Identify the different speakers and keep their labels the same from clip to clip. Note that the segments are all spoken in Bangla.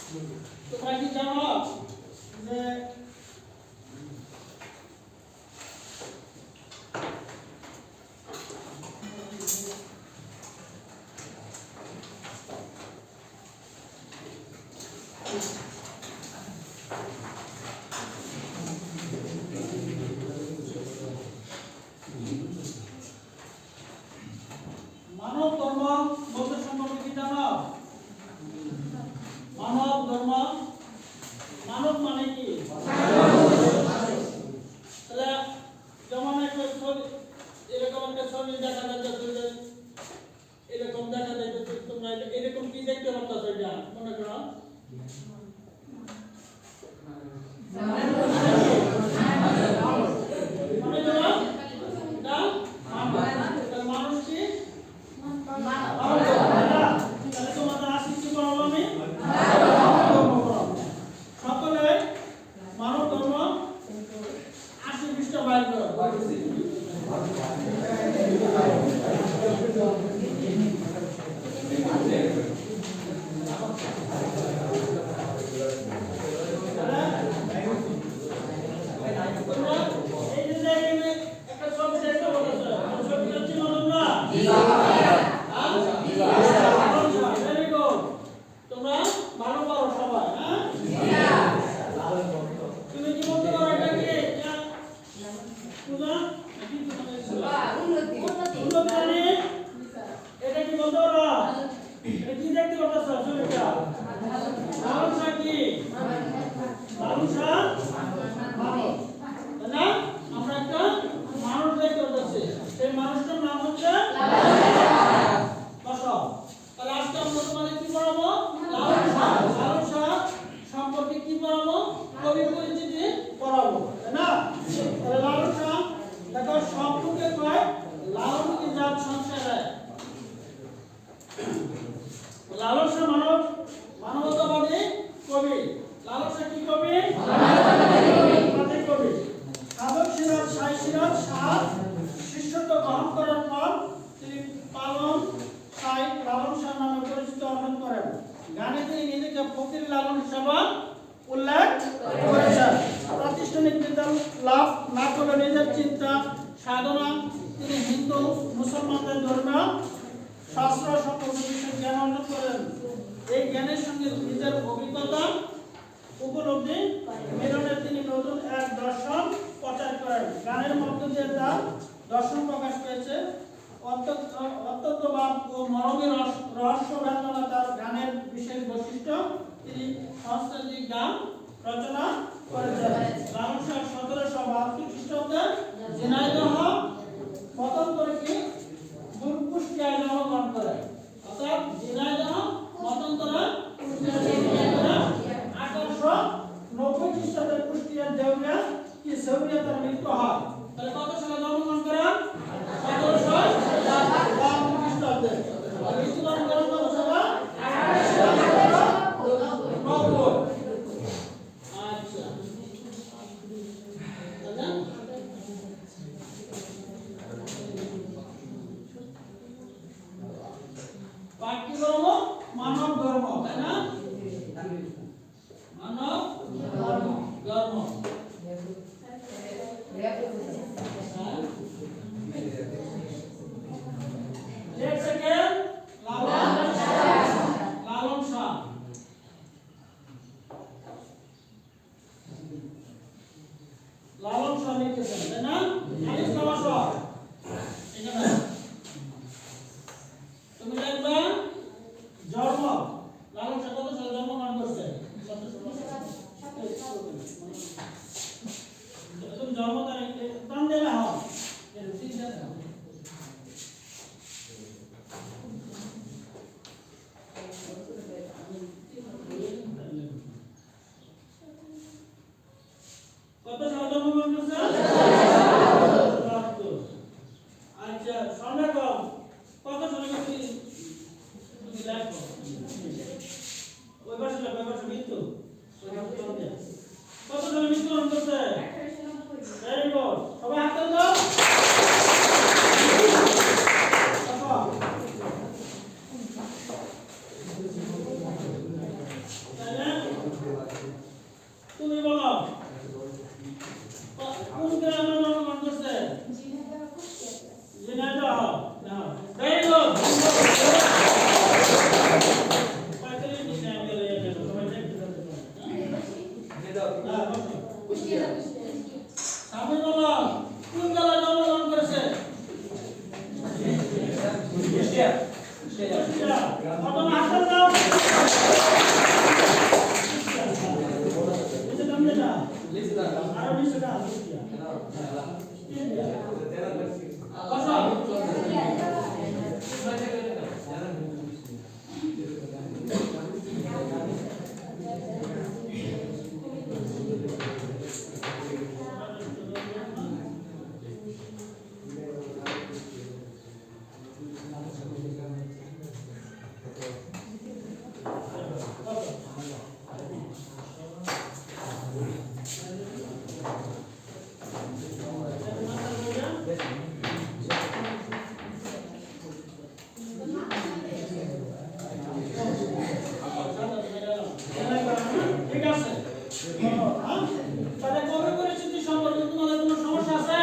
Speaker 1: তোমরা কি জানো যে মানব ধর্ম বলতে সম্পর্কে কি জানো? মানব ধর্ম, মানব মানে কি? তাহলে যেমন একটা ছবি, এরকম একটা ছবি দেখা যাচ্ছে যে এরকম দেখা যাচ্ছে, তোমরা এরকম কি দেখতে পাচ্ছ? এটা মনে করো মনে করো এটা মানুষ কি? তাহলে তোমাদের আজকে কি পড়াবো আমি? সকলে মানব ধর্ম ৮০ পৃষ্ঠা বাইর করো। এটা কি বলতে পারো? এটা কি দেখতে পাচ্ছ ছবিটা? লালসা কি? লালসা মানব, তাই না? আমরা একটা মানুষ দেখতে পাচ্ছি, সেই মানুষটার নাম হচ্ছে লালসা। তাহলে আজকে আমরা তোমাদের কি পড়াবো? লালসা। লালসা সম্পর্কে কি পড়াবো? কবি পরিচিতি পড়াবো, তাই না? তাহলে লালসা দেখো সম্পর্কে কয় লালন কি জাত সংসারে। লালসা মানব মানবতাবাদী কবি। লালসা কি কবি? মানবতাবাদী কবি। সাধক সিরাজ শাহ সিরাজ শাহ শিষ্যত্ব গ্রহণ করার পর তিনি পালন শাহ লালন শাহ নামে পরিচিত অর্জন করেন। গানে তিনি নিজেকে ফকির লালন হিসেবে উল্লেখ করেছেন। প্রাতিষ্ঠানিক বিদ্যা লাভ না করে নিজের চিন্তা সাধনা তিনি হিন্দু মুসলমানদের ধর্মীয় শাস্ত্র সম্পর্কে বিশেষ জ্ঞান অর্জন করেন। এই জ্ঞানের সঙ্গে নিজের অভিজ্ঞতা উপলব্ধি মিলনে তিনি নতুন এক দর্শন প্রচার করেন। গানের মধ্য দিয়ে তার দর্শন প্রকাশ পেয়েছে। অত্যন্তবাদ ও মরমী রহস্য বেদনা তার গানের বিশেষ বৈশিষ্ট্য। তিনি সাংস্কৃতিক গান রচনা করেছেন। লালন শাহ ১৭৭২ খ্রিস্টাব্দে ঝিনাইদহ মতন্তরে কি কুষ্টিয়ায় জন্মগ্রহণ করেন। অর্থাৎ ঝিনাইদহ মতন্তরে ১৮৯০ খ্রিস্টাব্দে কুষ্টিয়ার দেউরিয়া কি সেউরিয়া তার মৃত্যু হয়। তাহলে কত সালে জন্মগ্রহণ করেন? ১৭৫২ খ্রিস্টাব্দে। মৃত্যুবরণ করেন কত সালে? ১৮৯০। আচ্ছা, পাঠ কি করবো? মানব ধর্ম, তাই না? মানব ধর্ম। লালন শাহ। লালন শাহ লিখেছেন, তাই না? আলিফ লামা শাহ। এখানে তুমি লিখবা জন্ম। লালন শাহ কত সালে জন্মগ্রহণ করছে? ১৭৭২। হ্যাঁ? তাহলে কবি পরিচিতি সম্পর্কে তোমাদের কোনো সমস্যা আছে?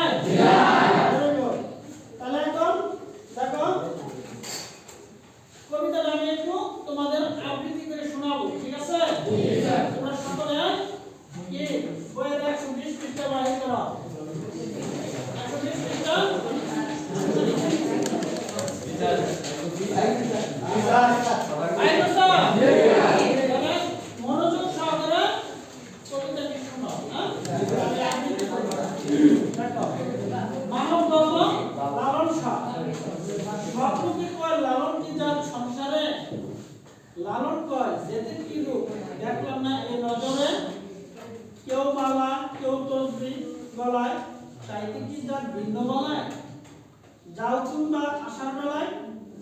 Speaker 1: Very good. তাহলে এখন দেখো কবিতাটা আমি একটু তোমাদের আবৃত্তি করে শোনাবো, ঠিক আছে? তোমরা সকলে কি বইয়ের 120 পৃষ্ঠা বাহির করো। 120 পৃষ্ঠা মনোযোগ সহকারে কবিতাটি শোনো। মানব ধর্ম লালন শাহ স্বপ্নকে কয় লালন কি যার সংসারে লালন কয় যেতে কি রূপ দেখলাম না এই নজরে কেউ মালা কেউ তসবি গলায় চাইতে কি যার ভিন্ন বলায় যাও কিংবা আসার বেলায়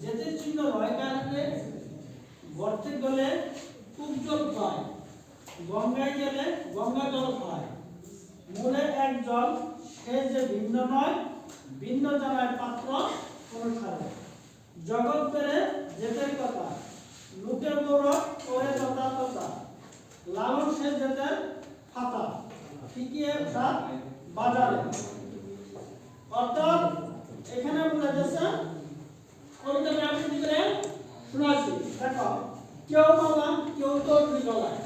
Speaker 1: যেতে চিহ্ন রয় কারণে গর্তে গেলে কূপ জল হয় গঙ্গায় গেলে গঙ্গা জল হয় মূলে এক জল সে যে ভিন্ন নয় ভিন্ন জানায় পাত্র অনুসারে জগৎ পেরে যেতের কথা লোকে গৌরব করে কথা কথা লালন সে যেতের ফাতা ঠিকিয়ে সাত বাজারে অর্থাৎ এখানে বোঝা যাচ্ছে কবিতাটা আবৃত্তি করে শোনাচ্ছি। দেখো কেউ মালা কেউ তসবি গলায়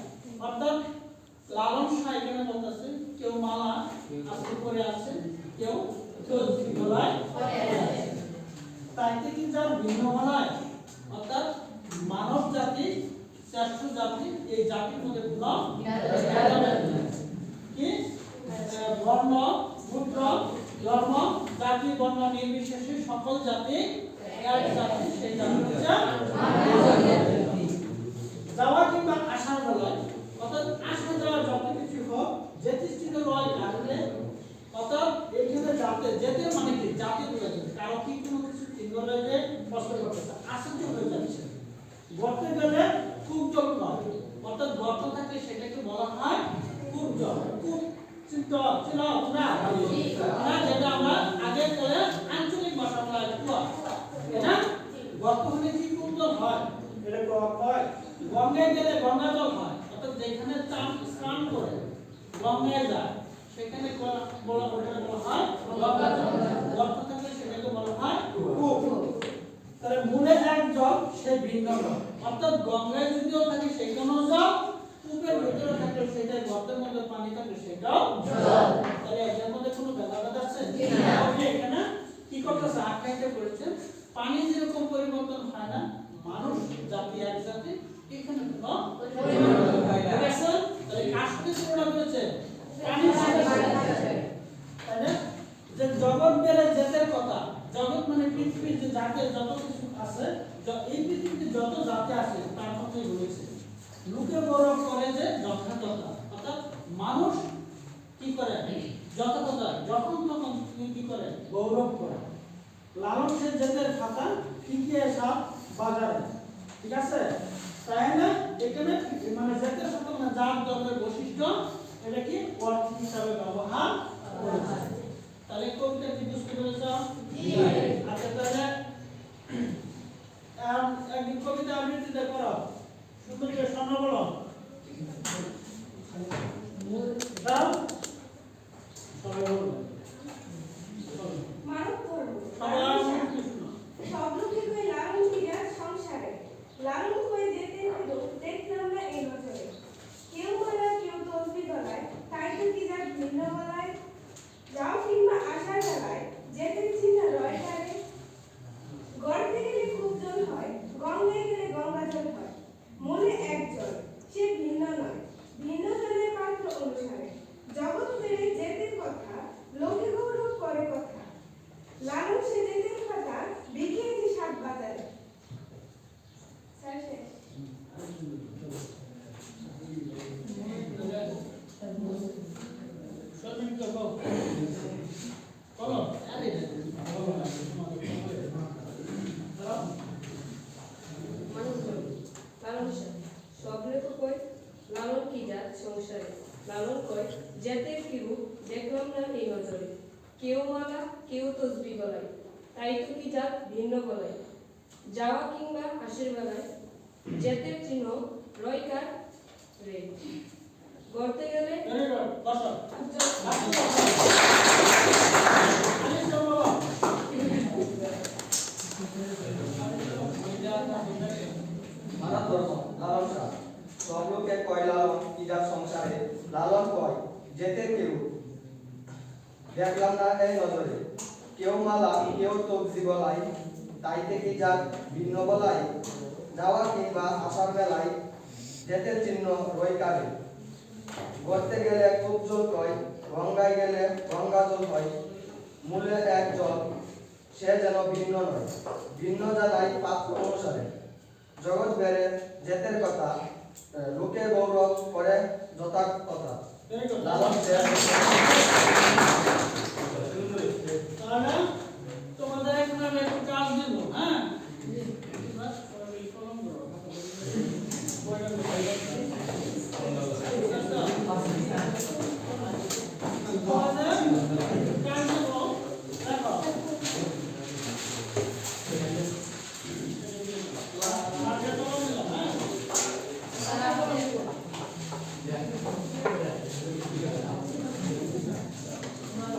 Speaker 1: অর্থাৎ লালন শাহ এখানে বলতেছে কেউ মালা আজকে পরে আছে কেউ তসবি গলায় তাইতে কি যার ভিন্ন বলায় অর্থাৎ মানব জাতি শ্রেষ্ঠ জাতি এই জাতির মধ্যে কোনো কি বর্ণ গোত্র ধর্ম জাতি বর্ণ নির্বিশেষে সকল জাতি এক জাতি সেই জাতি হচ্ছে যাওয়া কিংবা আসার বেলায় অর্থাৎ আসা যাওয়া যত কিছু হোক যেতে চিহ্ন রয় কারণে অর্থাৎ এইখানে যাতে যেতে মানে কি জাতি বোঝা যাচ্ছে কারো কি কোনো কিছু চিহ্ন রয়েছে কষ্ট করতেছে আসা তো হয়ে যাচ্ছে গর্তে গেলে কূপ জল নয় অর্থাৎ গর্ত থাকলে সেটাকে বলা হয় কূপ জল কূপ চিন্তা ছিল না যেটা আমরা আগে করে আঞ্চলিক ভাষা বলা হয় কুয়া না গর্ত হলে কি কূপ জল হয় এটা গর্ত হয় গঙ্গায় গেলে গঙ্গা জল হয় অর্থাৎ যেখানে স্নান করে গঙ্গায় যায় সেখানে বলা হয় গঙ্গা জল গর্ত থাকলে সেটাকে বলা হয় কূপ তাহলে মূলে এক জল সে ভিন্ন জল অর্থাৎ গঙ্গায় যদিও থাকে সেখানেও জল কূপের ভিতরে থাকলে সেটা গর্তের মধ্যে পানি থাকলে সেটাও জল তাহলে এর মধ্যে কোনো ভেদাভেদ আছে না এখানে কি করতেছে আখ্যায়িত করেছেন পানি যেরকম পরিবর্তন হয় না মানুষ জাতি এক জাতি এখানে কোনো পরিবর্তন হয় না ঠিক আছে তাহলে কার সাথে তুলনা করেছে পানির সাথে তাই না যে জগৎ বেড়ে যেতে কথা জগৎ মানে পৃথিবীর যে জাতি যত কিছু আছে এই পৃথিবীতে যত জাতি আছে তার মধ্যে রয়েছে লোকে গৌরব করে যে যথাযথতা অর্থাৎ মানুষ কি করে যথাযথতা যখন তখন কি করে গৌরব করে লালন সে যেতের খাতা ঠিকিয়ে সব বাজারে ঠিক আছে তাই না এখানে মানে যেতের সাথে মানে যার ধর্মের বৈশিষ্ট্য এটা কি অর্থ হিসাবে ব্যবহার করেছে তাহলে কবিতা কি বুঝতে পেরেছ আচ্ছা তাহলে একদিন কবিতা আবৃত্তি করো সুন্দর করে শোনা বলো দাও সবাই বলো
Speaker 2: মানব ধর্ম
Speaker 1: সবাই
Speaker 2: স্বপ্ন কি কই লালন কি যার সংসারে লালন কই যেতে দেখলাম না এই নজরে কেউ মালা কেউ তসবি গলায় তাই তো কি যার ভিন্ন বলায় যাও কিংবা আসার বেলায় যেতে চিহ্ন রয় কারে গর্তে গেলে খুব জল হয় গঙ্গায় গেলে গঙ্গা জল হয় মূলে এক জল সে ভিন্ন নয় ভিন্ন জলের পাত্র অনুসারে জগৎ পেরে যেতের কথা লোকে গৌরব করে কথা লালন সে যেতের কথা বিকিয়েছে সাত বাজারে স্যার শেষ
Speaker 1: বলো আরে
Speaker 3: স্বপ্নে তো কই লালন কি জাত সংসারে লালন কয় যেতের কি রূপ দেখলাম না এই নজরে কেউ মালা কেউ তসবি গলায় তাই তো কি জাত ভিন্ন বলায় যাওয়া কিংবা আসের বেলায় যেতের চিহ্ন রয় কার রে গড়তে গেলে
Speaker 1: ভেরি গুড বসো আলিস বাবা
Speaker 4: মানব ধর্ম লালন শাহ সব লোকে কয় লালন কি যার সংসারে লালন কয় যেতে কেউ দেখলাম না এই নজরে কেউ মালা কেউ তবজি বলাই তাইতে কি যাক ভিন্ন বলাই যাওয়া কিংবা আসার বেলায় যেতে চিহ্ন রই কারে গড়তে গেলে খুব জল কয় গঙ্গায় গেলে গঙ্গা জল হয় মূলে এক জল সে যেন ভিন্ন নয় ভিন্ন জানাই পাত্র অনুসারে জগৎ বেড়ে জেতের কথা লোকে গৌরব করে যথা কথা
Speaker 1: ভেরি গুড
Speaker 4: লালন
Speaker 1: তাহলে তোমাদের এখন আমি একটু কাজ দিব হ্যাঁ কলম ধরো বইটা তোমাদের কাজ দিব দেখো আগে কলম দিলাম হ্যাঁ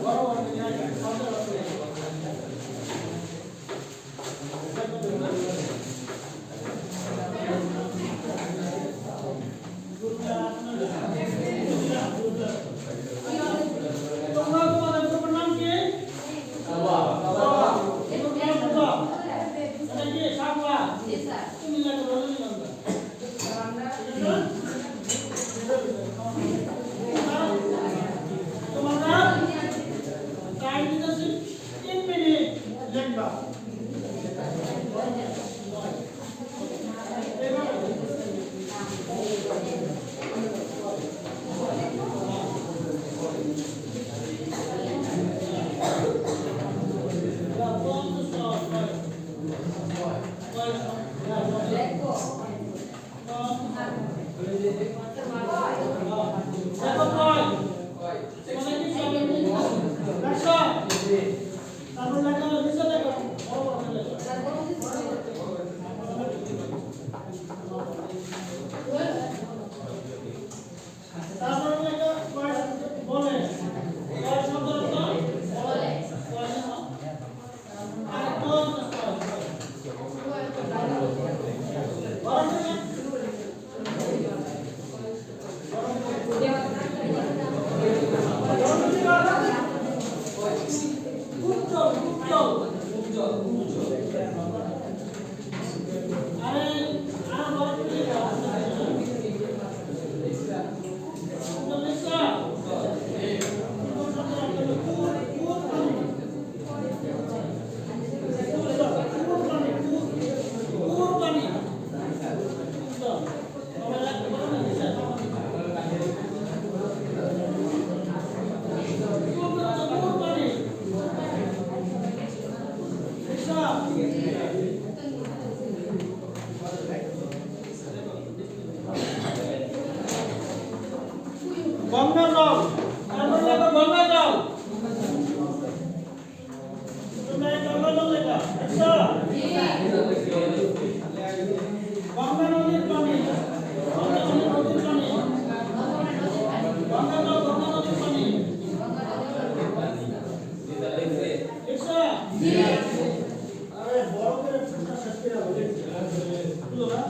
Speaker 1: বড় বড় জায়গা কত তোমরা তোমাদের গ্রুপের নাম কি? এটা কি সাকওয়া? তুমি লেখো রজনীগন্ধা। তোমরা টাইম দিতেছি 3 মিনিট লিখবা। গঙ্গা জল তারপর লেখো গঙ্গা জল তুমি গঙ্গা জল লেখা আচ্ছা গঙ্গা নদীর পানি গঙ্গা নদীর পানি গঙ্গা জল গঙ্গা নদীর পানি লিখছো আরে বড় করে ফুটা শেষ করে বলে বুঝলো না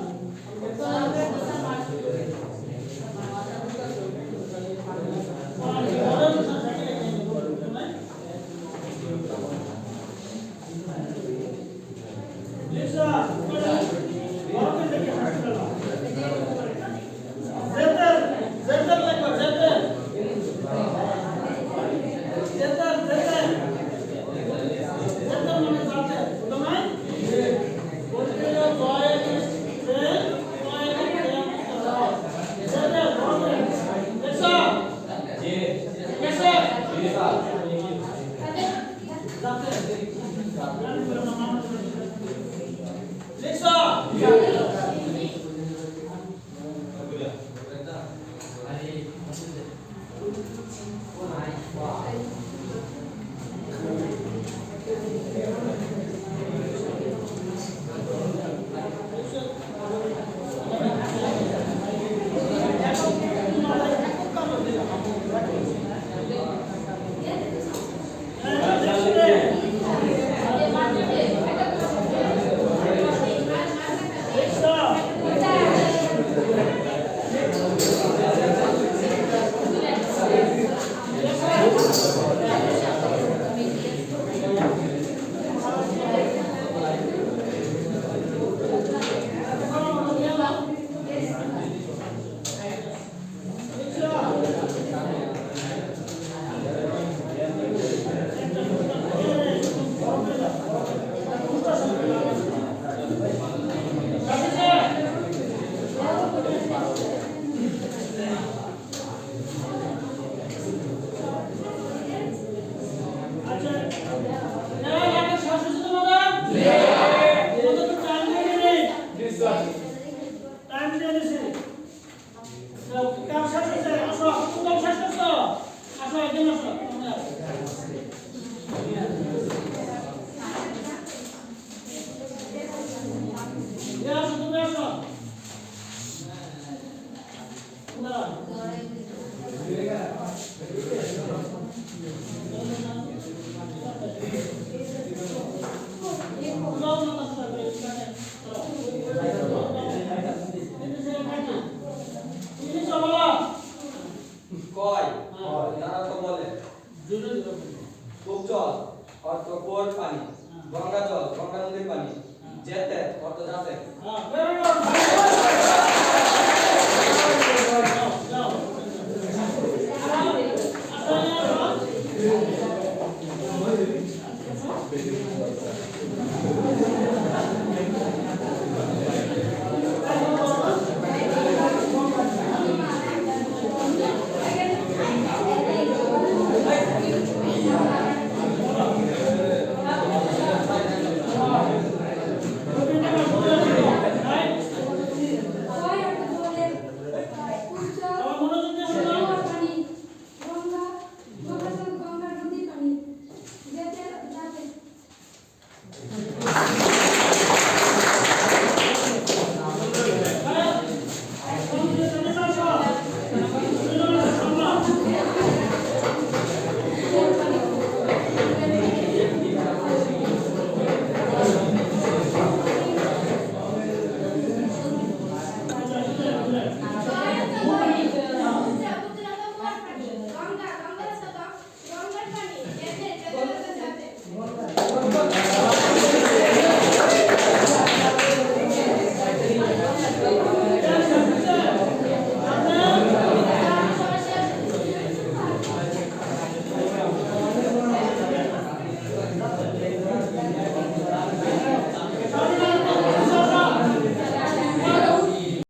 Speaker 1: শেষ হয়েছে আসো তুমি শেষ করছো আসো একদিন আসো তোমরা আসো তুমি আসো তোমরা
Speaker 4: কয় তারা তো বলে কূপজল অর্থ কুয়োর পানি, গঙ্গা জল গঙ্গা নদীর পানি, যেতে অর্থ যাতে।